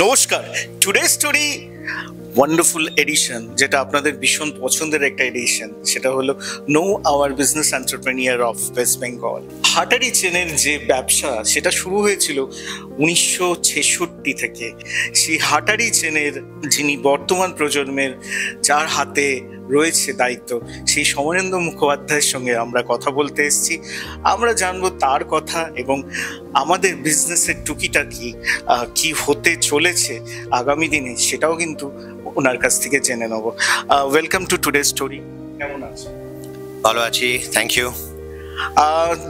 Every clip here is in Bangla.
নমস্কার। টুডে স্টোরি ওয়ান্ডারফুল এডিশন, যেটা আপনাদের ভীষণ পছন্দের একটা এডিশন, সেটা হলো know our business entrepreneur of West Bengal. হাটারি চেনের যে ব্যবসা, সেটা শুরু হয়েছিল 1966 থেকে। সেই হাটারি চেনের যিনি বর্তমান প্রজন্মের, যার হাতে রয়েছে দায়িত্ব, সেই সমরেন্দ্র মুখোপাধ্যায়ের সঙ্গে আমরা কথা বলতে এসেছি। আমরা জানবো তার কথা এবং আমাদের বিজনেসের টুকিটাকি কি হতে চলেছে আগামী দিনে, সেটাও কিন্তু ওনার কাছ থেকে জেনে নেব। Welcome to today story. কেমন আছেন? ভালো আছি, থ্যাংক ইউ।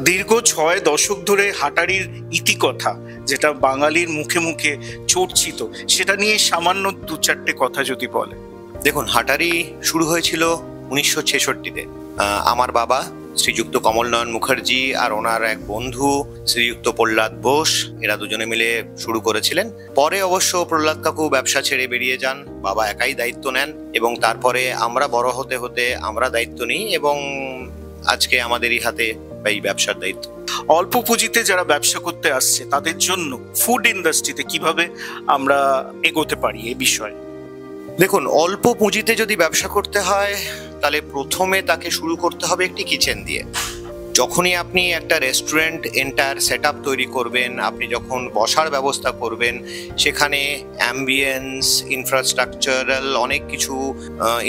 দীর্ঘ 6 দশক ধরে হাটারির ইতিকথা, যেটা বাঙালির মুখে মুখে চর্চিত, সেটা নিয়ে সামান্য 2-4টে কথা যদি বলে। দেখুন, হাটারি শুরু হয়েছিল 1966-তে। আমার বাবা শ্রীযুক্ত কমলনয়ন মুখার্জি আর ওনার এক বন্ধু শ্রীযুক্ত প্রহ্লাদ বোস, এরা দুজনে মিলে শুরু করেছিলেন। পরে অবশ্য প্রহ্লাদ কাকু ব্যবসা ছেড়ে বেরিয়ে যান, বাবা একাই দায়িত্ব নেন এবং তারপরে আমরা বড় হতে হতে আমরা দায়িত্ব নিই এবং আজকে আমাদেরই হাতে এই ব্যবসার দায়িত্ব। অল্প পুঁজিতে যারা ব্যবসা করতে আসছে তাদের জন্য ফুড ইন্ডাস্ট্রিতে কিভাবে আমরা এগোতে পারি এই বিষয়ে? দেখুন, অল্প পুঁজিতে যদি ব্যবসা করতে হয় তাহলে প্রথমে তাকে শুরু করতে হবে একটি কিচেন দিয়ে। যখনই আপনি একটা রেস্টুরেন্ট এন্টায়ার সেটআপ তৈরি করবেন, আপনি যখন বসার ব্যবস্থা করবেন, সেখানে অ্যাম্বিয়েন্স, ইনফ্রাস্ট্রাকচারাল অনেক কিছু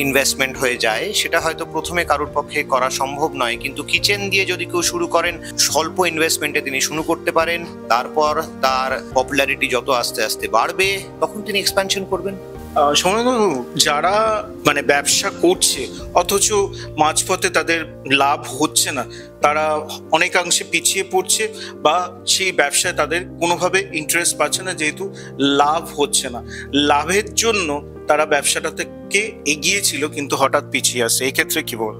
ইনভেস্টমেন্ট হয়ে যায়। সেটা হয়তো প্রথমে কারোর পক্ষে করা সম্ভব নয়, কিন্তু কিচেন দিয়ে যদি কেউ শুরু করেন, স্বল্প ইনভেস্টমেন্টে তিনি শুরু করতে পারেন। তারপর তার পপুলারিটি যত আস্তে আস্তে বাড়বে, তখন তিনি এক্সপ্যানশন করবেন। সমরেন্দ্রবাবু, যারা ব্যবসা করছে অথচ মাঝপথে তাদের লাভ হচ্ছে না, তারা অনেকাংশে পিছিয়ে পড়ছে বা সেই ব্যবসায় তাদের কোনোভাবে ইন্টারেস্ট পাচ্ছে না, যেহেতু লাভ হচ্ছে না। লাভের জন্য তারা ব্যবসাটা থেকে এগিয়েছিল কিন্তু হঠাৎ পিছিয়ে আসে, এক্ষেত্রে কি বল?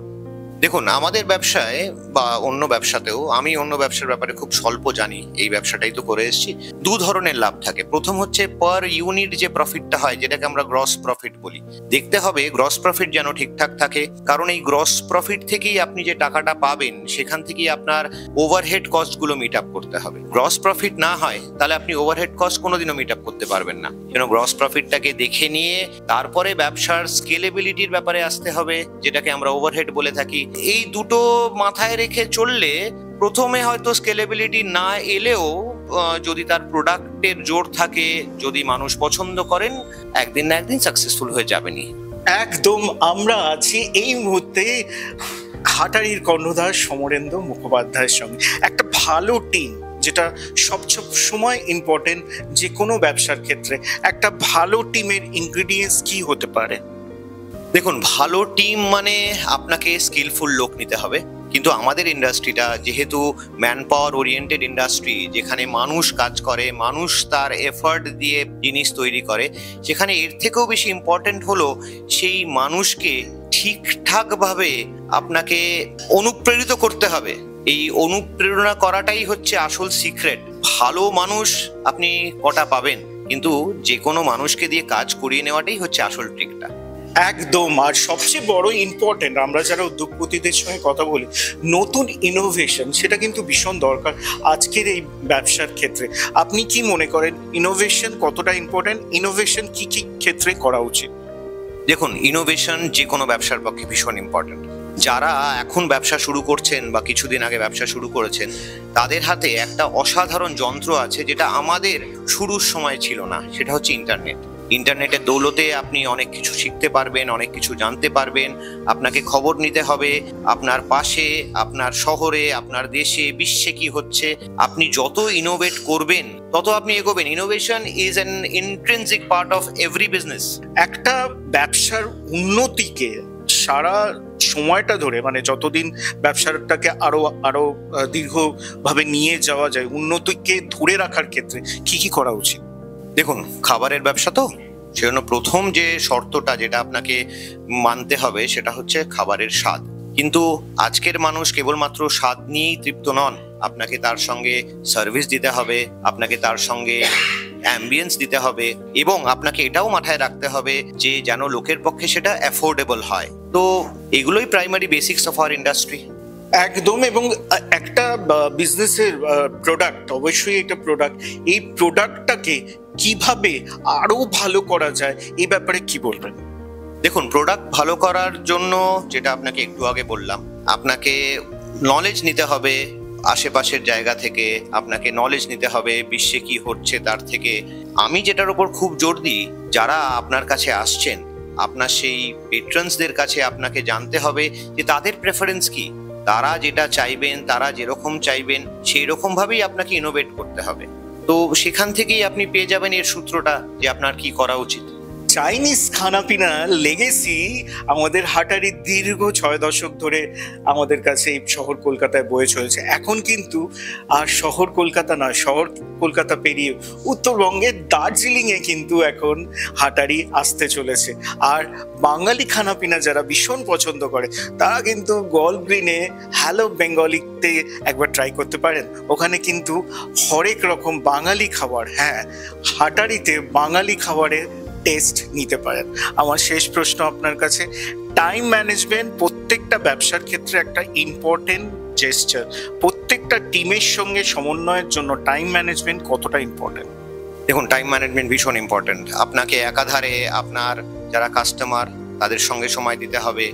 দেখুন, আমাদের ব্যবসায় বা অন্য ব্যবসাতেও, আমি অন্য ব্যবসার ব্যাপারে খুব স্বল্প জানি, এই ব্যবসাটাই তো করে এসেছি। 2 ধরনের লাভ থাকে। প্রথম হচ্ছে পার ইউনিট যে প্রফিটটা হয়, যেটাকে আমরা গ্রস প্রফিট বলি। দেখতে হবে গ্রস প্রফিট যেন ঠিকঠাক থাকে, কারণ এই গ্রস প্রফিট থেকেই আপনি যে টাকাটা পাবেন, সেখান থেকেই আপনার ওভারহেড কস্টগুলো মিট আপ করতে হবে। গ্রস প্রফিট না হয় তাহলে আপনি ওভারহেড কস্ট কোনোদিনও মিট আপ করতে পারবেন না। যেন গ্রস প্রফিটটাকে দেখে নিয়ে তারপরে ব্যবসার স্কেলেবিলিটির ব্যাপারে আসতে হবে, যেটাকে আমরা ওভারহেড বলে থাকি। এই দুটো মাথায় রেখে চললে প্রথমে হয়তো স্কেলেবিলিটি না এলেও, যদি তার প্রোডাক্টের জোর থাকে, যদি মানুষ পছন্দ করেন, একদিন না একদিন সাকসেসফুল হয়ে যাবেনই। একদম। আমরা আছি এই মুহূর্তে হাটারির কর্ণধার সমরেন্দ্র মুখোপাধ্যায়ের সঙ্গে। একটা ভালো টিম, যেটা সবচেয়ে সময় ইম্পর্টেন্ট যে কোনো ব্যবসার ক্ষেত্রে, একটা ভালো টিমের ইনগ্রেডিয়েন্টস কি হতে পারে? দেখুন, ভালো টিম মানে আপনাকে স্কিলফুল লোক নিতে হবে, কিন্তু আমাদের ইন্ডাস্ট্রিটা যেহেতু ম্যান পাওয়ার ওরিয়েন্টেড ইন্ডাস্ট্রি, যেখানে মানুষ কাজ করে, মানুষ তার এফার্ট দিয়ে জিনিস তৈরি করে, সেখানে এর থেকেও বেশি ইম্পর্টেন্ট হলো সেই মানুষকে ঠিকঠাকভাবে আপনাকে অনুপ্রেরিত করতে হবে। এই অনুপ্রেরণা করাটাই হচ্ছে আসল সিক্রেট। ভালো মানুষ আপনি কটা পাবেন, কিন্তু যে কোনো মানুষকে দিয়ে কাজ করিয়ে নেওয়াটাই হচ্ছে আসল ট্রিকটা। একদম। আর সবচেয়ে বড় ইম্পর্টেন্ট, আমরা যারা উদ্যোগপতিদের সঙ্গে কথা বলি, নতুন ইনোভেশন, সেটা কিন্তু ভীষণ দরকার আজকের এই ব্যবসার ক্ষেত্রে। আপনি কি মনে করেন ইনোভেশন কতটা ইম্পর্টেন্ট? ইনোভেশন কি কি ক্ষেত্রে করা উচিত? দেখুন, ইনোভেশন যে কোনো ব্যবসার পক্ষে ভীষণ ইম্পর্টেন্ট। যারা এখন ব্যবসা শুরু করছেন বা কিছুদিন আগে ব্যবসা শুরু করেছেন, তাদের হাতে একটা অসাধারণ যন্ত্র আছে, যেটা আমাদের শুরুর সময় ছিল না। সেটা হচ্ছে ইন্টারনেট। ইন্টারনেটের দৌলতে আপনি অনেক কিছু শিখতে পারবেন, অনেক কিছু জানতে পারবেন। আপনাকে খবর নিতে হবে আপনার পাশে, আপনার শহরে, আপনার দেশে, বিশ্বে কি হচ্ছে। আপনি যত ইনোভেট করবেন তত আপনি এগোবেন। Innovation is an intrinsic part of every business. একটা ব্যবসার উন্নতিকে সারা সময়টা ধরে, যতদিন ব্যবসাটাকে আরো দীর্ঘভাবে নিয়ে যাওয়া যায়, উন্নতিকে ধরে রাখার ক্ষেত্রে কি কি করা উচিত? দেখুন, খাবারের ব্যবসা তো, সেজন্য প্রথম যে শর্তটা যেটা আপনাকে মানতে হবে, সেটা হচ্ছে খাবারের স্বাদ। কিন্তু আজকের মানুষ কেবলমাত্র স্বাদ নিয়েই তৃপ্ত নন। আপনাকে তার সঙ্গে সার্ভিস দিতে হবে, আপনাকে তার সঙ্গে অ্যাম্বিয়েন্স দিতে হবে, এবং আপনাকে এটাও মাথায় রাখতে হবে যে যেন লোকের পক্ষে সেটা অ্যাফোর্ডেবল হয়। তো এগুলোই primary basics of our industry. একদম। এবং একটা বিজনেসের প্রোডাক্ট, অবশ্যই একটা প্রোডাক্ট, এই প্রোডাক্টটাকে কিভাবে আরো ভালো করা যায় এই ব্যাপারে কি বলবেন? দেখুন, প্রোডাক্ট ভালো করার জন্য যেটা আপনাকে একটু আগে বললাম, আপনাকে নলেজ নিতে হবে আশেপাশের জায়গা থেকে, আপনাকে নলেজ নিতে হবে বিশ্বে কি হচ্ছে তার থেকে। আমি যেটার উপর খুব জোর দিই, যারা আপনার কাছে আসছেন, আপনার সেই পেট্রনসদের কাছে আপনাকে জানতে হবে যে তাদের প্রেফারেন্স কি, তারা যেটা চাইবেন, তারা যেরকম চাইবেন সেই রকম ভাবেই আপনাকে ইনোভেট করতে হবে। তো সেখান থেকেই আপনি পেয়ে যাবেন এর সূত্রটা যে আপনার কি করা উচিত। চাইনিজ খানাপিনা লেগেসি আমাদের হাটারির দীর্ঘ 6 দশক ধরে আমাদের কাছে এই শহর কলকাতায় বয়ে চলেছে। এখন কিন্তু আর শহর কলকাতা নয়, শহর কলকাতা পেরিয়ে উত্তরবঙ্গের দার্জিলিংয়ে কিন্তু এখন হাটারি আসতে চলেছে। আর বাঙালি খানাপিনা যারা ভীষণ পছন্দ করে তারা কিন্তু গল্ফ গ্রিনে হ্যালো বেঙ্গলিতে একবার ট্রাই করতে পারেন। ওখানে কিন্তু হরেক রকম বাঙালি খাবার, হ্যাঁ, হাটারিতে বাঙালি খাবারের টেস্ট নিতে পারেন। আমার শেষ প্রশ্ন আপনার কাছে, টাইম ম্যানেজমেন্ট প্রত্যেকটা ব্যবসার ক্ষেত্রে একটা ইম্পর্টেন্ট জেস্চার। প্রত্যেকটা টিমের সঙ্গে সমন্বয়ের জন্য টাইম ম্যানেজমেন্ট কতটা ইম্পর্টেন্ট? দেখুন, টাইম ম্যানেজমেন্ট ভীষণ ইম্পর্টেন্ট। আপনাকে একাধারে আপনার যারা কাস্টমার তাদের সঙ্গে সময় দিতে হবে,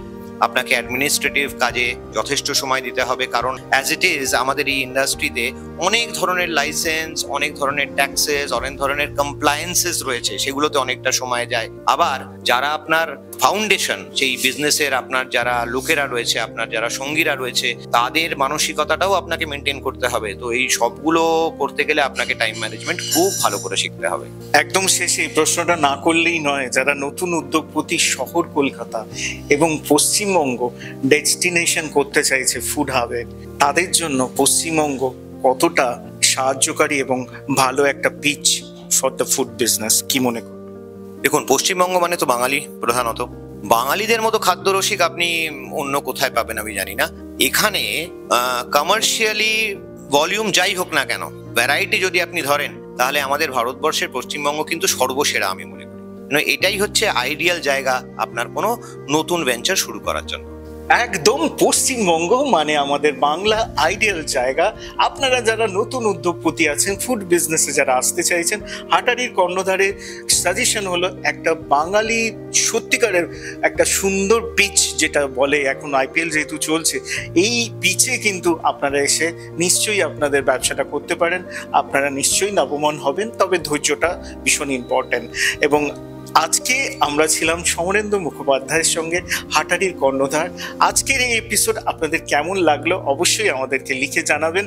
আপনাকে অ্যাডমিনিস্ট্রেটিভ কাজে যথেষ্ট সময় দিতে হবে, কারণ অ্যাজ ইট ইজ আমাদের এই ইন্ডাস্ট্রিতে অনেক ধরনের লাইসেন্স, অনেক ধরনের ট্যাক্সেস, অনেক ধরনের কমপ্লায়েন্সেস রয়েছে, সেগুলোতে অনেকটা সময় যায়। আবার যারা আপনার ফাউন্ডেশন, সেই বিজনেসের আপনার যারা লোকেরা রয়েছে, আপনার যারা সঙ্গীরা রয়েছে, তাদের মানসিকতাটাও আপনাকে মেনটেন করতে হবে। তো এই সবগুলো করতে গেলে আপনাকে টাইম ম্যানেজমেন্ট খুব ভালো করে শিখতে হবে। একদম শেষে এই প্রশ্নটা না করলেই নয়, যারা নতুন উদ্যোগপতি শহর কলকাতা এবং পশ্চিমবঙ্গ ডেস্টিনেশন করতে চাইছে ফুড হাবে, তাদের জন্য পশ্চিমবঙ্গ কতটা সাহায্যকারী এবং ভালো একটা pitch for the food business, কি মনে করেন? দেখুন, পশ্চিমবঙ্গ মানে তো বাঙালি, প্রধানত বাঙালিদের মতো খাদ্যরসিক আপনি অন্য কোথায় পাবেন আমি জানি না। এখানে কমার্শিয়ালি ভলিউম যাই হোক না কেন, ভ্যারাইটি যদি আপনি ধরেন, তাহলে আমাদের ভারতবর্ষের পশ্চিমবঙ্গ কিন্তু সর্বসেরা আমি মনে করি। এটাই হচ্ছে আইডিয়াল জায়গা আপনার কোনো নতুন ভেঞ্চার শুরু করার জন্য। একদম, পশ্চিমবঙ্গ মানে আমাদের বাংলা আইডিয়াল জায়গা। আপনারা যারা নতুন উদ্যোগপতি আছেন, ফুড বিজনেসে যারা আসতে চাইছেন, হাটারির কর্ণধারে সাজেশন হলো একটা বাঙালি সত্যিকারের একটা সুন্দর পিচ, যেটা বলে এখন আইপিএল যেহেতু চলছে, এই পিচে কিন্তু আপনারা এসে নিশ্চয়ই আপনাদের ব্যবসাটা করতে পারেন। আপনারা নিশ্চয়ই লাভবান হবেন, তবে ধৈর্যটা ভীষণ ইম্পর্টেন্ট। এবং আজকে আমরা ছিলাম সমরেন্দ্র মুখোপাধ্যায়ের সঙ্গে, হাটারির কর্ণধার। আজকের এই এপিসোড আপনাদের কেমন লাগলো অবশ্যই আমাদেরকে লিখে জানাবেন।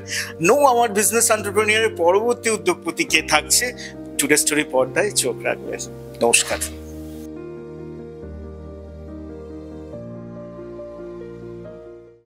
নো আওয়ার বিজনেস এন্টারপ্রেনিউরের পরবর্তী উদ্যোগপতি কে থাকছে, টুডে স্টোরি পর্দায় চোখ রাখবেন। নমস্কার।